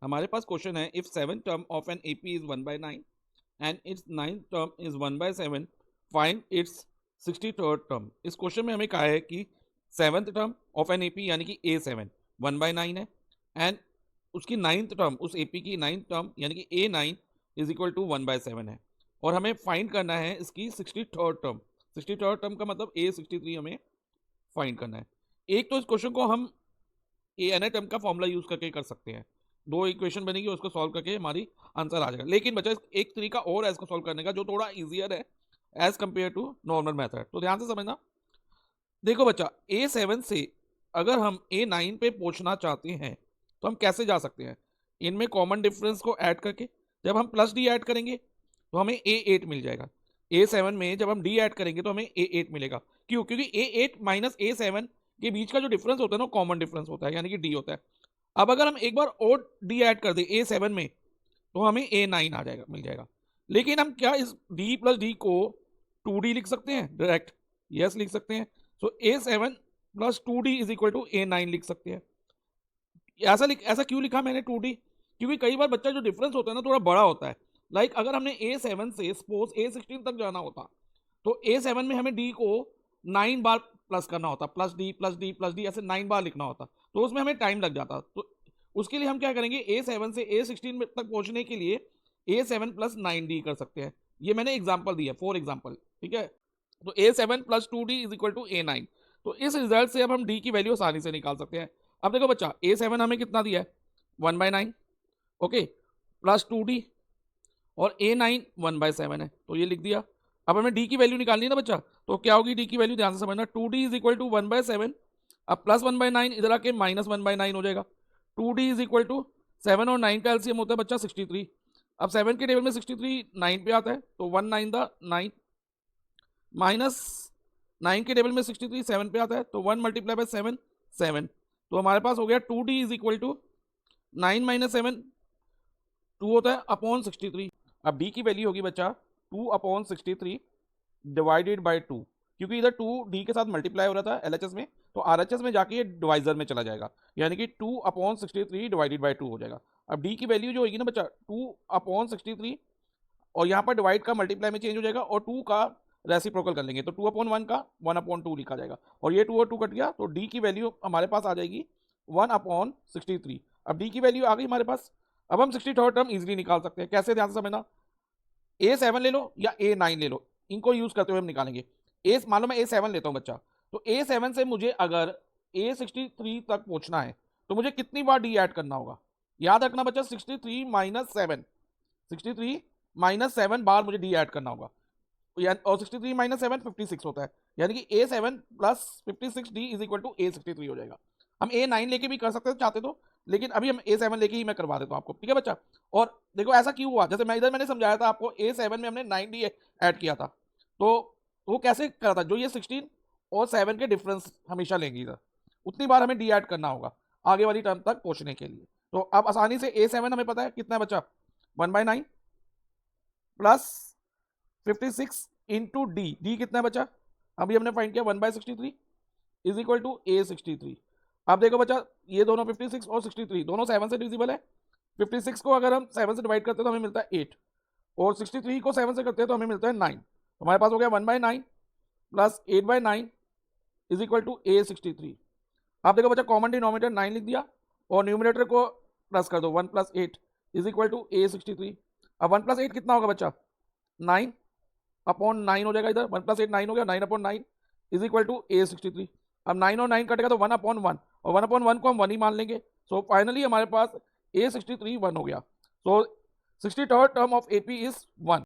हमारे पास क्वेश्चन है if 7th term of an AP is 1/9 and it's 9th term is 1/7, find its 63rd term. इस question में हमें कहा है कि 7th term of an AP यानी कि A7 1/9 है एंड उसकी 9th टर्म, उस एपी की 9th टर्म यानी कि A9 इज इक्वल टू 1/7 है और हमें फाइंड करना है इसकी 63rd टर्म। 63rd टर्म का मतलब A63 हमें फाइंड करना है। एक तो इस क्वेश्चन को हम ए एन टर्म का फॉर्मूला यूज करके कर सकते हैं, दो इक्वेशन बनेगी उसको सॉल्व करके हमारी आंसर आ जाएगा। लेकिन बच्चा एक तरीका और है इसको सॉल्व करने का जो थोड़ा इजियर है as compare to normal method, तो ध्यान से समझना। देखो बच्चा, A7 से अगर हम A9 पे पहुंचना चाहते हैं तो हम कैसे जा सकते हैं? इनमें कॉमन डिफरेंस को ऐड करके, जब हम प्लस डी ऐड करेंगे तो हमें A8 मिल जाएगा। A7 में जब हम डी ऐड करेंगे तो हमें A8 मिलेगा। क्यों? क्योंकि A8 माइनस A7 के बीच का जो डिफरेंस होता है ना, कॉमन डिफरेंस होता है, यानी कि डी होता है। अब अगर हम एक बार और डी ऐड कर दें A7 में तो हमें A9 आ जाएगा, मिल जाएगा। लेकिन हम क्या इस D प्लस डी को 2D लिख सकते हैं डायरेक्ट? यस, लिख सकते हैं। So A7 plus 2D is equal to A9 लिख सकते हैं। ऐसा क्यों लिखा मैंने 2D? क्योंकि कई बार बच्चा जो डिफरेंस होता है ना थोड़ा बड़ा होता है। लाइक अगर हमने A7 से सपोज A16 तक जाना होता तो A7 में हमें D को 9 बार प्लस करना होता, plus D plus D plus D, ऐसे 9 बार लिखना होता, तो उसमें हमें टाइम लग जाता। तो उसके लिए हम क्या करेंगे, A7 से A16 तक पहुंचने के लिए A7 प्लस 9D कर सकते हैं। ये मैंने एग्जाम्पल दिया, फॉर एग्जाम्पल, ठीक है। तो A7 plus 2D is equal to A9। तो इस रिजल्ट से अब हम D की वैल्यू आसानी से निकाल सकते हैं। अब देखो बच्चा, A7 हमें कितना दिया है? 1/9, ओके, प्लस 2D, और A9 1/7 है, तो ये लिख दिया। अब हमें D की वैल्यू निकालनी है ना बच्चा, तो क्या होगी D की वैल्यू? ध्यान से समझना। 2D इज इक्वल टू 1/7, अब प्लस 1/9 इधर आके माइनस 1/9 हो जाएगा। 2D इज इक्वल टू 7 और 9 का एलसीएम होता है बच्चा 63। अब 7 के टेबल में 63 9 पे आता है, तो 1 9 द 9, माइनस 9 के टेबल में 63 7 पे आता है, तो 1 मल्टीप्लाई बाय 7 7। तो हमारे पास हो गया 2D is equal to 9 minus 7 2 होता है अपॉन 63। अब D की वैल्यू होगी बच्चा 2/63 डिवाइडेड बाय 2, क्योंकि इधर 2 D के साथ मल्टीप्लाई हो रहा था LHS में, तो RHS में जाके ये डिवाइजर में चला जाएगा, यानी कि 2/63 डिवाइडेड बाय 2 हो जाएगा। अब D की वैल्यू जो होगी ना बच्चा 2/63, और यहाँ पर डिवाइड का मल्टीप्लाई में चेंज हो जाएगा, और 2 का रेसिप्रोकल कर लेंगे तो 2/1 का 1/2 लिखा जाएगा, और ये 2 और 2 कट गया, तो D की वैल्यू हमारे पास आ जाएगी 1/63। अब D की वैल्यू आ गई हमारे पास। अब हम 63rd टर्म इजीली निकाल सकते हैं। कैसे? ध्यान से समझना। A7 ले लो या A9 ले लो, इनको यूज करते हुए हम निकालेंगे। मान लो मैं A7 लेता हूं बच्चा, तो A7 से मुझे अगर A63 तक पहुंचना है तो मुझे कितनी बार D ऐड करना होगा? याद रखना बच्चा, 63 माइनस 7, 63 माइनस 7 बार मुझे D ऐड करना होगा, और 63 माइनस 7 56 होता है, यानी कि A7 plus 56D is equal to A63 हो जाएगा। हम A9 लेके भी कर सकते हैं चाहते तो, लेकिन अभी हम A7 लेके ही मैं करवा देता हूं आपको, ठीक है बच्चा। और देखो ऐसा क्यों हुआ, जैसे मैंने समझाया था आपको, A7 में हमने 9D ऐड किया था, तो वो कैसे करा था? जो ये 16 और 7 के डिफरेंस हमेशा लेंगे इधर, उतनी बार हमें D ऐड करना होगा आगे वाली टर्म तक पहुंचने के लिए। तो अब आसानी से A7 हमें पता है कितना है बच्चा, 1/9 प्लस 56 इंटू डी कितना है बच्चा? अभी हमने फाइंड किया 1/63 इज इक्वल टू A63। अब देखो बच्चा, ये दोनों 56 और 63 दोनों 7 से डिविजिबल है। 56 को अगर हम 7 से डिवाइड करते हैं तो हमें मिलता है 8, और 63 को 7 से करते हैं तो हमें मिलता है 9। तो हमारे पास हो गया 1/9 plus 8/9 is equal to A63। अब देखो बच्चा, कॉमन डिनोमिनेटर 9 लिख दिया, और न्यूमिनेटर को प्लस कर दो, 1 plus 8 is equal to A63। अब 1 प्लस 8 कितना होगा बच्चा? 9/9 हो जाएगा, इधर 1 प्लस 8 9 हो गया, 9/9 इज इक्वल टू A63। अब 9 और 9 कटेगा तो 1/1, और 1/1 को हम 1 ही मान लेंगे। सो फाइनली हमारे पास A63 1 हो गया। सो 63rd term of AP is 1।